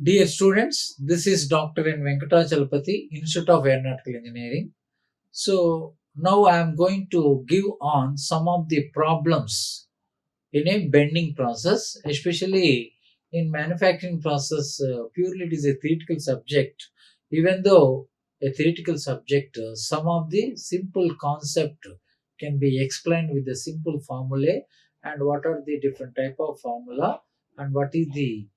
Dear students, this is Dr. Venkatachalapathi, Institute of Aeronautical Engineering. So now I am going to give on some of the problems in a bending process, especially in manufacturing process. Purely it is a theoretical subject. Even though a theoretical subject, some of the simple concept can be explained with the simple formulae, and what are the different type of formula, and what is the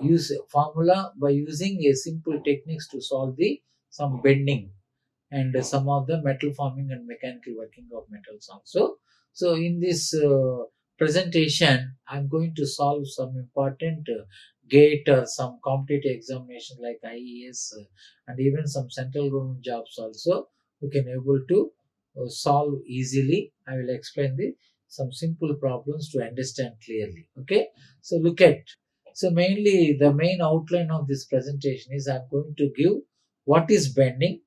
use formula by using a simple techniques to solve the some bending and some of the metal forming and mechanical working of metals also. So in this presentation, I'm going to solve some important gate or some competitive examination like IES and even some central government jobs also. We can able to solve easily. I will explain the some simple problems to understand clearly. Okay, so look at. So mainly the main outline of this presentation is I'm going to give what is bending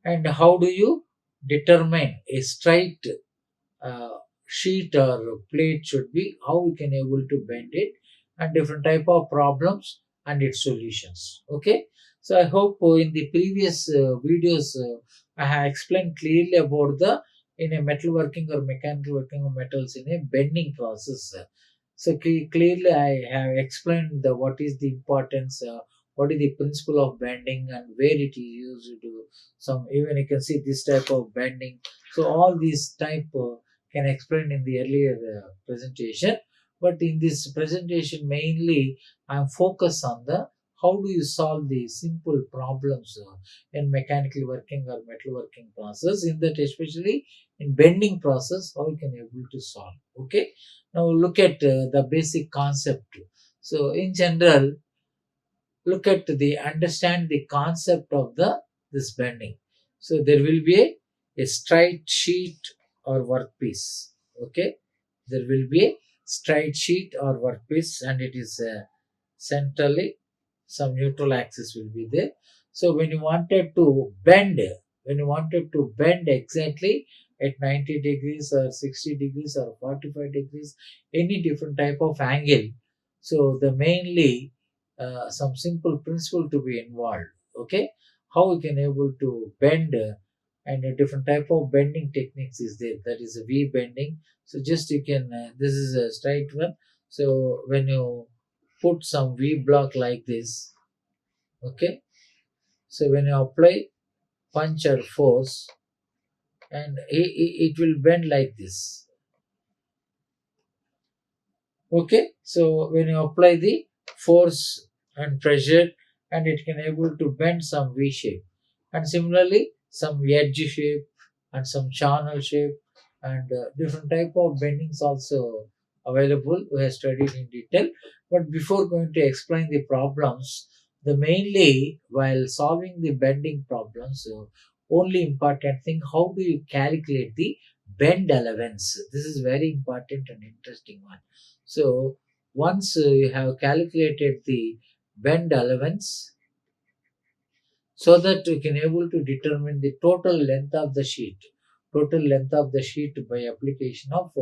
and how do you determine a straight uh, sheet or plate should be, how we can able to bend it, and different type of problems and its solutions. Okay, so I hope in the previous videos I have explained clearly about the in a metalworking or mechanical working of metals in a bending process. So clearly I have explained the what is the importance, what is the principle of bending and where it is used to some, even you can see this type of bending. So all these type can explain in the earlier presentation, but in this presentation mainly I'm focused on the how do you solve the simple problems in mechanical working or metal working process, in that especially in bending process how you can able to solve. Okay, now look at the basic concept. So in general, look at the understand the concept of the this bending. So there will be a straight sheet or workpiece. Okay, there will be a straight sheet or workpiece, and it is centrally some neutral axis will be there. So when you wanted to bend, when you wanted to bend exactly at 90 degrees or 60 degrees or 45 degrees, any different type of angle, so the mainly some simple principle to be involved. Okay, how we can able to bend, and a different type of bending techniques is there, that is a V bending. So just you can this is a straight one. So when you put some V block like this, okay, so when you apply punch or force, and it will bend like this. Okay, so when you apply the force and pressure, and it can able to bend some V shape, and similarly some edge shape and some channel shape, and different type of bendings also available, we have studied in detail. But before going to explain the problems, the mainly while solving the bending problems, only important thing, how do you calculate the bend allowance? This is very important and interesting one. So once you have calculated the bend allowance, so that you can able to determine the total length of the sheet, total length of the sheet by application of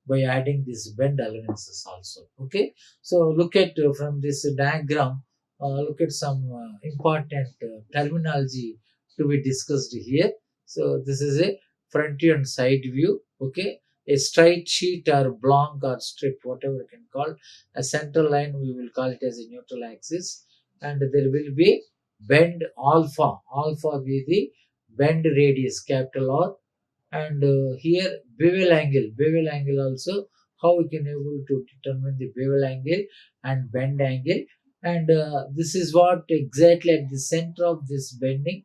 by adding this bend allowances also. Okay, so look at from this diagram, look at some important terminology to be discussed here. So this is a front view and side view. Okay, a straight sheet or blank or strip, whatever you can call, a central line we will call it as a neutral axis, and there will be bend alpha, alpha with the bend radius capital R, and here bevel angle also, how we can able to determine the bevel angle and bend angle, and this is what exactly at the center of this bending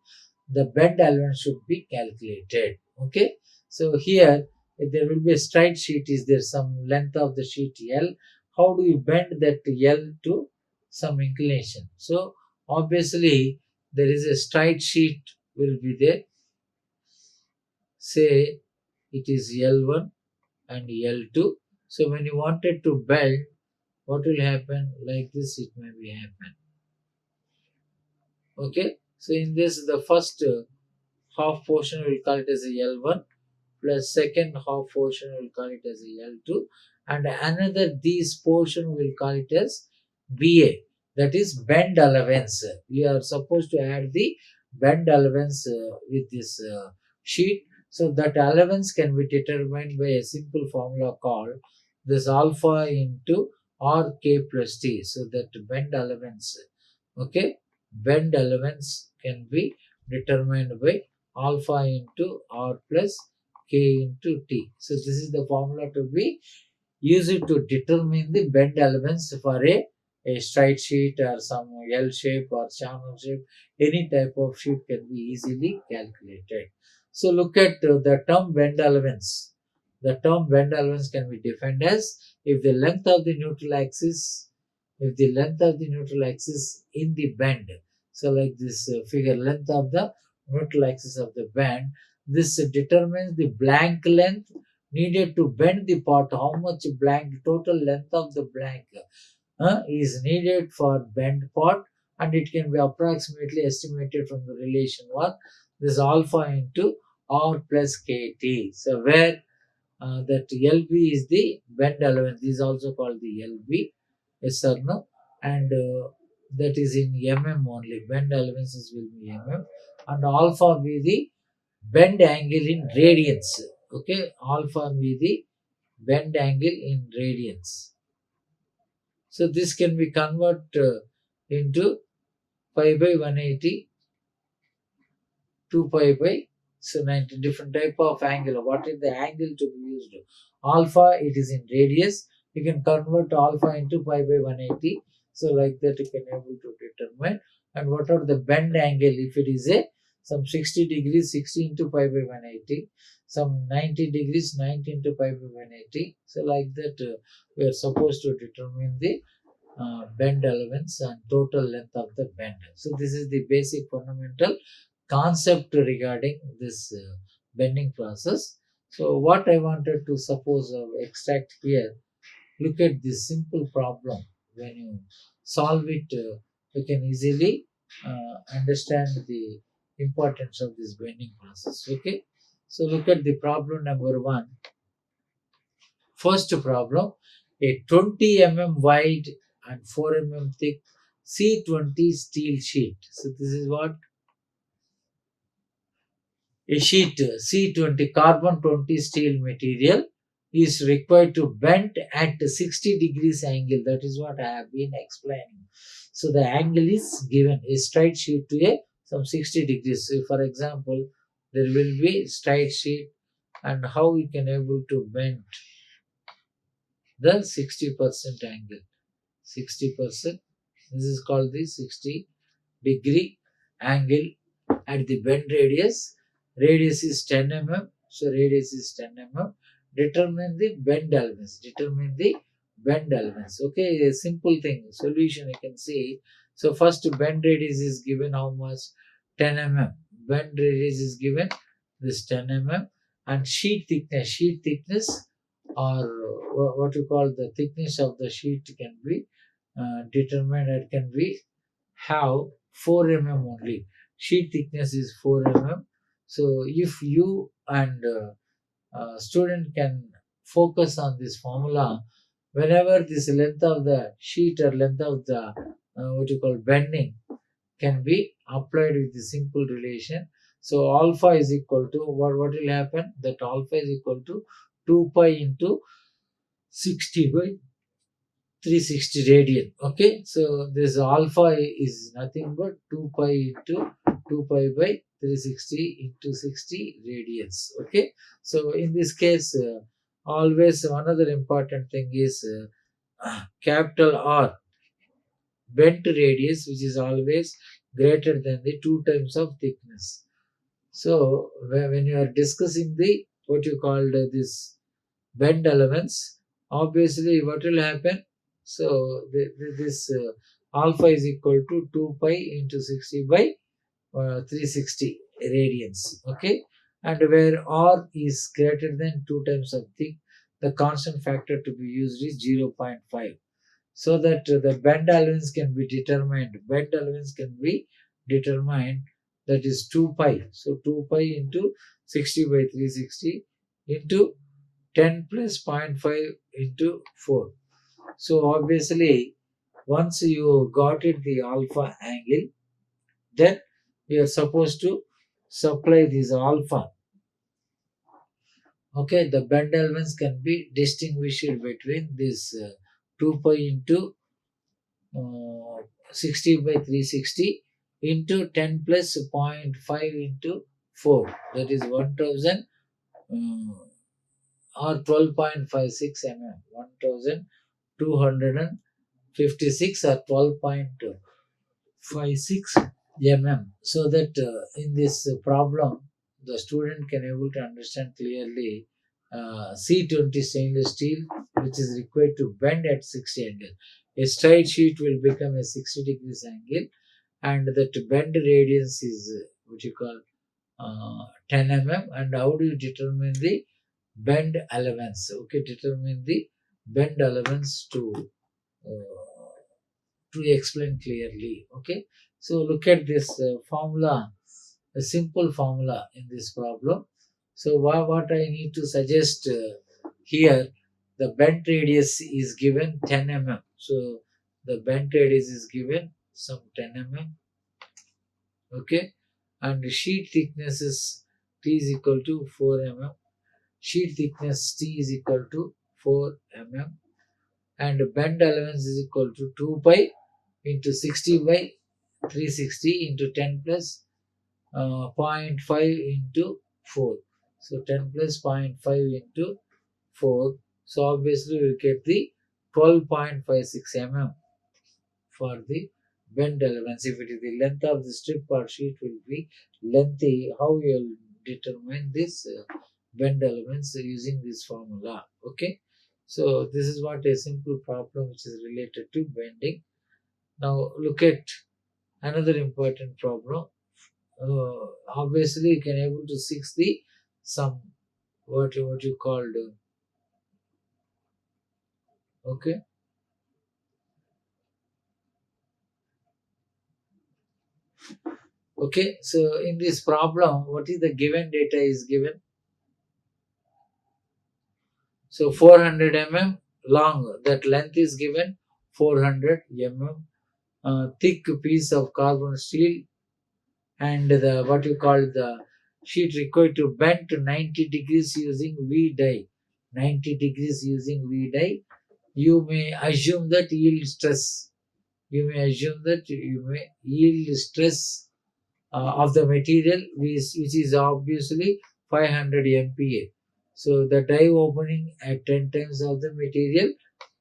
the bend allowance should be calculated. Okay, so here if there will be a straight sheet, is there some length of the sheet L, how do you bend that L to some inclination? So obviously there is a straight sheet will be there, say it is L1 and L2. So when you wanted to bend, what will happen? Like this it may be happen. Okay, so in this the first half portion we will call it as a L1, plus second half portion we will call it as a L2, and another these portion we will call it as BA, that is bend allowance. We are supposed to add the bend allowance with this sheet. So that allowance can be determined by a simple formula called this alpha into RK plus T. So that bend allowance, okay, bend allowance can be determined by alpha into R plus K into T. So this is the formula to be used to determine the bend allowance for a straight sheet or some L shape or channel shape. Any type of sheet can be easily calculated. So look at the term bend allowance. The term bend allowance can be defined as if the length of the neutral axis, if the length of the neutral axis in the bend. So like this figure, length of the neutral axis of the band, this determines the blank length needed to bend the part, how much blank total length of the blank is needed for bend part, and it can be approximately estimated from the relation 1, this alpha into R plus KT. So where that LB is the bend allowance, this is also called the LB, yes or no, and that is in mm only, bend allowances will be and alpha be the bend angle in radians. Okay, alpha be the bend angle in radians. So this can be converted into pi by 180, 2 pi by, so 90 different type of angle. What is the angle to be used? Alpha, it is in radius. You can convert alpha into pi by 180. So like that you can able to determine. And what are the bend angle? If it is a some 60 degrees, 60 into pi by 180. Some 90 degrees, 90 into pi by 180. So like that we are supposed to determine the bend allowance and total length of the bend. So this is the basic fundamental concept regarding this bending process. So what I wanted to suppose extract here, look at this simple problem. When you solve it, you can easily understand the importance of this bending process. Okay, so look at the problem number 1. First problem, a 20 wide and 4 thick C20 steel sheet. So this is what a sheet C20 carbon 20 steel material is required to bend at 60 degrees angle. That is what I have been explaining. So the angle is given a straight sheet to a some 60 degrees. So for example, there will be straight sheet, and how we can able to bend the 60% angle. 60%. This is called the 60-degree angle at the bend radius. Radius is 10 So radius is 10 Determine the bend allowance. Determine the bend allowance. Okay, a simple thing. Solution you can see. So first bend radius is given how much? 10 Bend radius is given this 10 and sheet thickness. Sheet thickness, or what you call the thickness of the sheet, can be determined. It can be have 4 only. Sheet thickness is 4 So if you and student can focus on this formula, whenever this length of the sheet or length of the what you call bending can be applied with the simple relation. So alpha is equal to what will happen? That alpha is equal to 2 pi into 60 by 360 radian. Okay, so this alpha is nothing but 2 pi into 2 pi by 360 into 60 radians. Okay, so in this case, always another important thing is capital R, bent radius, which is always greater than the 2 times of thickness. So when you are discussing the what you called this bend allowance, obviously what will happen? So this alpha is equal to 2 pi into 60 by 360 radians. Okay, and where R is greater than 2 times of thick, the constant factor to be used is 0.5. So that the bend allowance can be determined. Bend allowance can be determined, that is 2 pi. So 2 pi into 60 by 360 into 10 plus 0.5 into 4. So obviously Once you got it the alpha angle, then we are supposed to supply this alpha. Okay, the bend elements can be distinguished between this 2 pi into 60 by 360 into 10 plus 0.5 into 4, that is 1000 or 12.56 mm, 1256 or 12.56 mm, so that in this problem the student can able to understand clearly C20 stainless steel which is required to bend at 60 angle. A straight sheet will become a 60 degrees angle, and that bend radius is what you call 10 mm. And how do you determine the bend allowance? Okay, determine the bend allowance to explain clearly. Okay, so look at this formula, a simple formula in this problem. So what I need to suggest here, the bend radius is given 10 mm. So the bend radius is given some 10 mm. Okay, and the sheet thickness is T is equal to 4 mm. Sheet thickness T is equal to 4 mm, and bend allowance is equal to 2 pi into 60 by 360 into 10 plus zero point 0.5 into 4. So 10 plus 0.5 into 4. So obviously we get the 12.56 mm for the bend allowance. If it is the length of the strip or sheet will be lengthy, how you will determine this bend allowance using this formula. Okay, so this is what a simple problem which is related to bending. Now look at another important problem. Obviously you can able to see the some what you called okay. Okay, so in this problem, what is the given data is given? So 400 mm long, that length is given 400 mm. Thick piece of carbon steel, and the what you call the sheet required to bend to 90 degrees using V die. 90 degrees using V die. You may assume that yield stress. You may assume that you may yield stress of the material which is obviously 500 MPa. So the die opening at 10 times of the material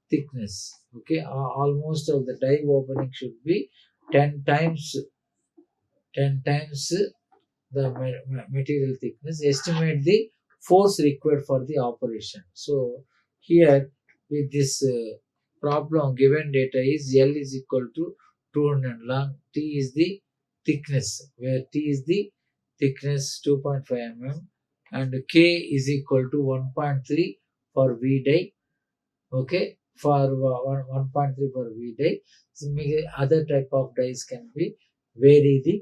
thickness. Okay, almost of the die opening should be 10 times 10 times the material thickness. Estimate the force required for the operation. So here with this problem, given data is L is equal to 200 long, T is the thickness, where T is the thickness 2.5 mm, and K is equal to 1.3 for V die. Okay, for 1.3 for V die. So other type of dies can be vary the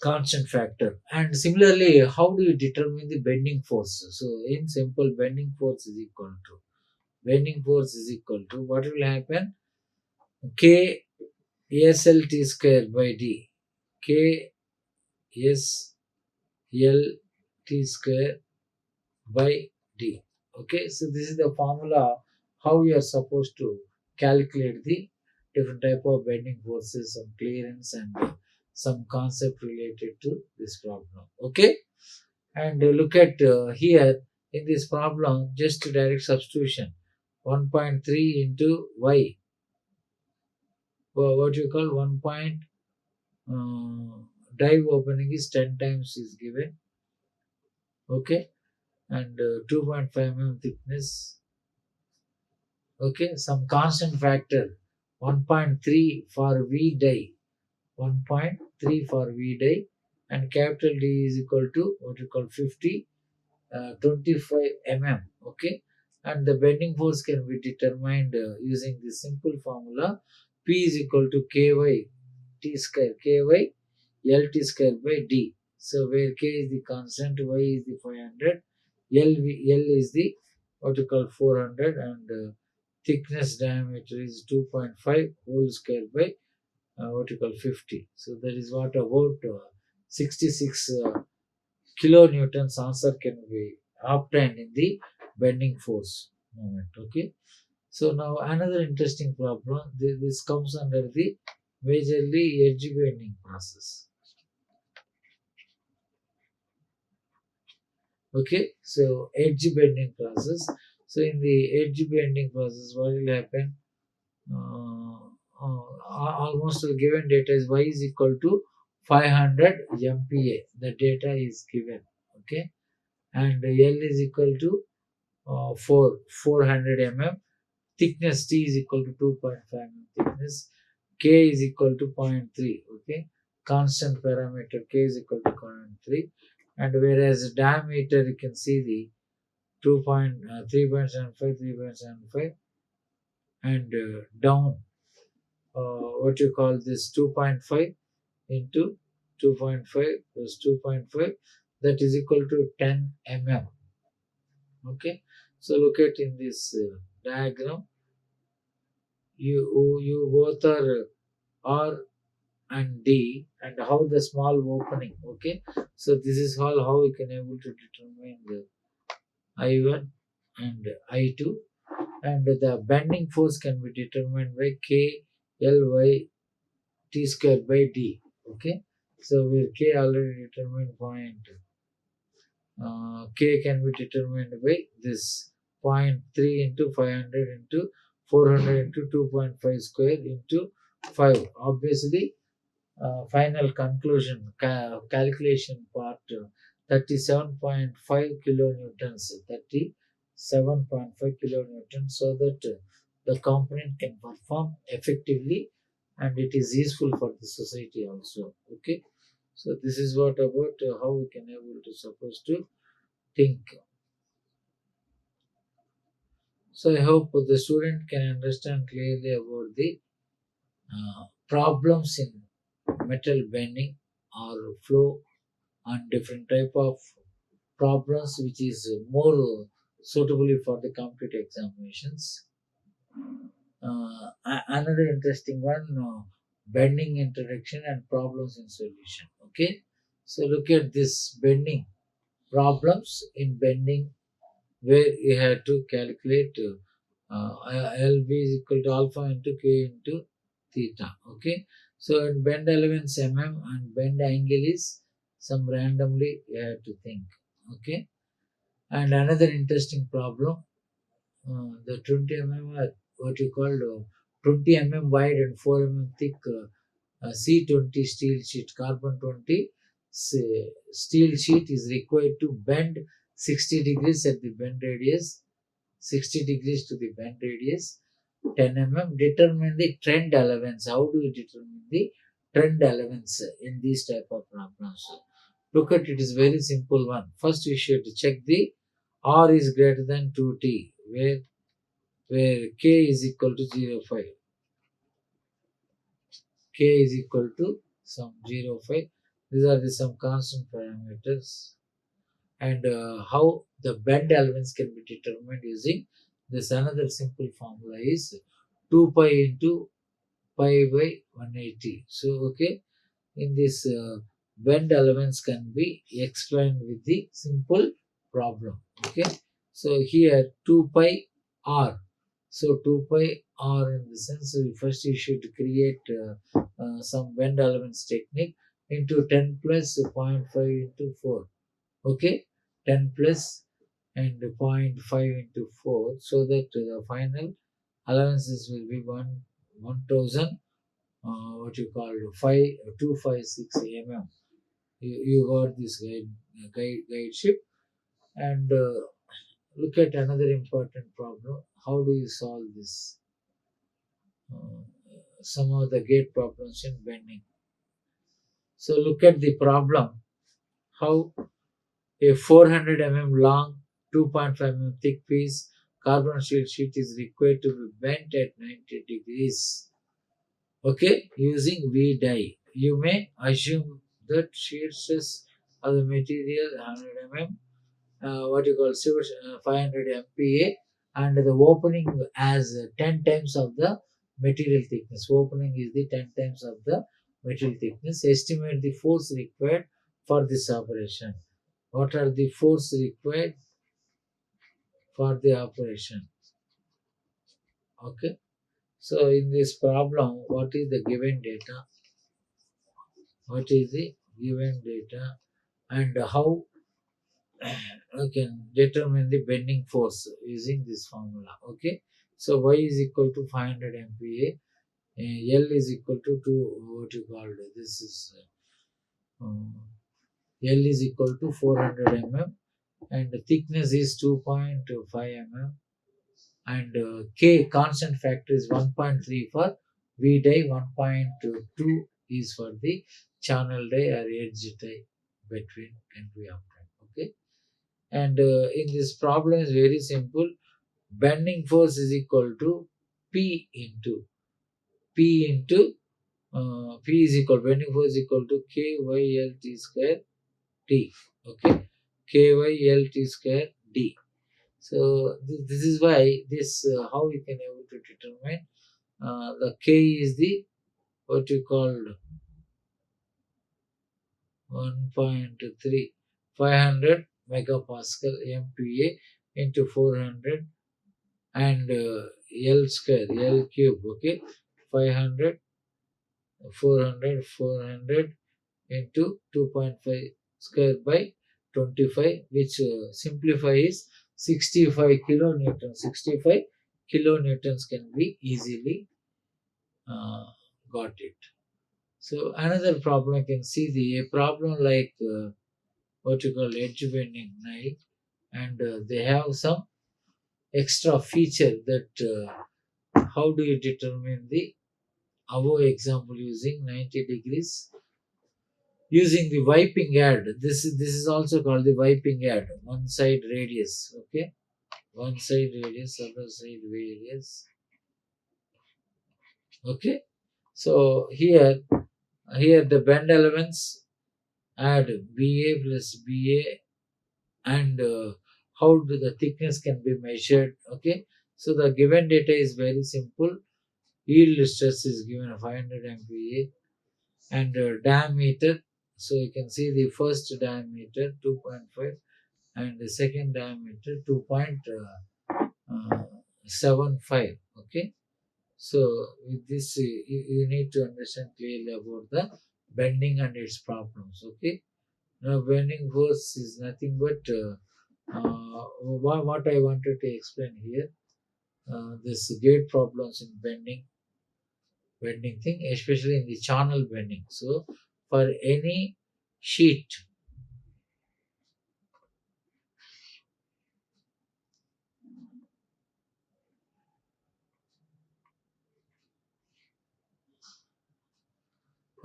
constant factor. And similarly, how do you determine the bending force? So in simple, bending force is equal to what will happen? K SL T square by D. K SL T square by D. Okay, so this is the formula how you are supposed to calculate the different type of bending forces, some clearance, and some concept related to this problem. Okay, and look at here in this problem, just direct substitution 1.3 into y, what you call 1 point dive opening is 10 times is given. Okay, and 2.5 mm thickness. Okay, some constant factor 1.3 for V die, 1.3 for V die, and capital D is equal to what you call 50 25 mm. Okay, and the bending force can be determined using this simple formula. P is equal to ky t square, ky lt square by d. So where k is the constant, y is the 500, l is the what you call 400, and thickness diameter is 2.5 whole square by vertical 50. So that is what about 66 kilonewtons answer can be obtained in the bending force moment. Okay. So now another interesting problem. This comes under the majorly edge bending process. Okay. So edge bending process. So in the edge bending process, what will happen? Almost the given data is y is equal to 500 MPa. The data is given. Okay. And L is equal to 400 mm. Thickness T is equal to 2.5 mm thickness. K is equal to 0.3. Okay. Constant parameter K is equal to 0.3. And whereas diameter, you can see the 3.75, 3.75, and down, what you call this 2.5 into 2.5 plus 2.5, that is equal to 10 mm. Okay. So look at in this diagram, you both are R and D, and how the small opening. Okay. So this is all how we can able to determine the I1 and I2, and the bending force can be determined by K L Y T square by D. Okay. So where K already determined point, K can be determined by this point 0.3 into 500 into 400 into 2.5 square into 5. Obviously, final conclusion calculation part, 37.5 kilonewtons, 37.5 kilonewtons, so that the component can perform effectively and it is useful for the society also. Okay. So this is what about how we can able to supposed to think. So I hope the student can understand clearly about the problems in metal bending or flow and different type of problems which is more suitably for the computer examinations. Another interesting one, bending introduction and problems in solution. Okay. So look at this bending problems in bending, where you have to calculate LB is equal to alpha into K into theta. Okay. So in bend elements mm and bend angle is some randomly you have to think. Okay. And another interesting problem, the 20 what you call 20 wide and 4 thick C20 steel sheet, carbon 20 steel sheet is required to bend 60 degrees at the bend radius, 60 degrees to the bend radius, 10 Determine the trend allowance. How do you determine the trend allowance in these type of problems? Look at it is very simple one. First we should check the R is greater than 2T, where K is equal to 0.5. K is equal to some 0.5. These are the some constant parameters. And how the bend allowance can be determined using this another simple formula is 2 pi into pi by 180. So okay, in this bend allowance can be explained with the simple problem. Okay. So here 2 pi r. So 2 pi r, in the sense first you should create some bend allowance technique into 10 plus zero point 0.5 into 4. Okay. 10 plus and zero point 0.5 into 4, so that the final allowances will be 1000, what you call 256 mm. You got this guide ship. And look at another important problem. How do you solve this? Uh, some of the gate problems in bending. So look at the problem. How a 400 long, 2.5 thick piece carbon steel sheet is required to be bent at 90 degrees. Okay, using V die. You may assume that shear stress of the material 100 what you call 500 MPa, and the opening as 10 times of the material thickness. Opening is the 10 times of the material thickness. Estimate the force required for this operation. What are the force required for the operation? Okay. So in this problem, what is the given data? What is the given data and how we can determine the bending force using this formula. Okay. So y is equal to 500 MPa, L is equal to 2, what you call it, this is L is equal to 400 mm and the thickness is 2.5 mm and K constant factor is 1.3 for V die, 1.2 is for the channel die or edge die between and we obtain. Okay, and in this problem is very simple. Bending force is equal to P into P is equal, bending force is equal to KYLT square D. Okay, KYLT square D. So this is why this how we can able to determine the K is the what you called 1.3 500 megapascal MPa into 400 and L square L cube. Okay, 500 400 into 2.5 square by 25, which simplifies 65 kilonewtons. 65 kilonewtons can be easily uh, got it. So another problem I can see the a problem like what you call edge bending knife, and they have some extra feature that how do you determine the above example using 90 degrees using the wiping ad. This is also called the wiping ad. One side radius. Okay, one side radius, other side radius. Okay, so here the bend elements add BA plus BA and how the thickness can be measured. Okay, so the given data is very simple. Yield stress is given 500 MPa and diameter. So you can see the first diameter 2.5 and the second diameter 2.75. Okay, so with this you need to understand clearly about the bending and its problems. Okay, now bending force is nothing but what I wanted to explain here. This gate problems in bending thing, especially in the channel bending. So for any sheet,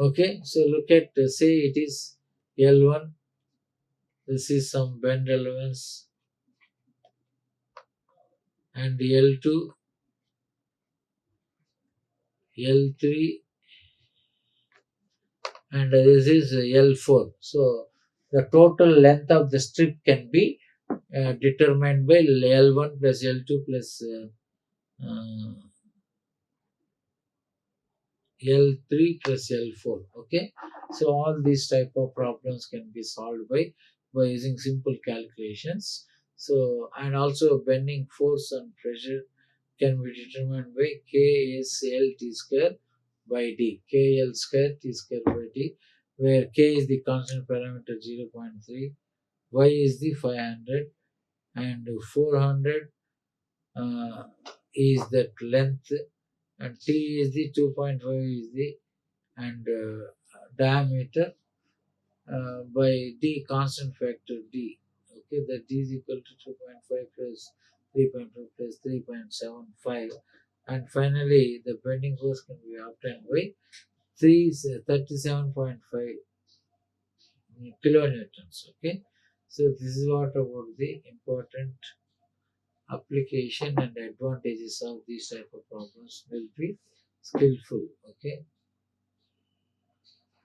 okay, so look at say it is L1. This is some bend elements and L2, L3, and this is L4. So the total length of the strip can be determined by L1 plus L2 plus uh, L3 plus L4. Okay, so all these type of problems can be solved by using simple calculations. So and also bending force and pressure can be determined by K is L T square by D. K L square T square by D, where K is the constant parameter 0.3, Y is the 500, and 400 uh, is that length, and T is the 2.5 is the and diameter by D constant factor D. Okay, that D is equal to 2.5 plus 3.5 plus 3.75, and finally the bending force can be obtained by 37.5 kilonewtons. Okay, so this is what about the important application and advantages of these type of problems will be skillful. Okay,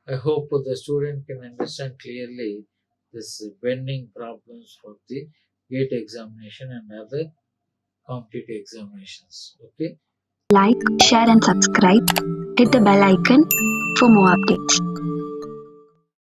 I hope the student can understand clearly this bending problems for the gate examination and other competitive examinations. Okay. Like, share and subscribe. Hit the bell icon for more updates.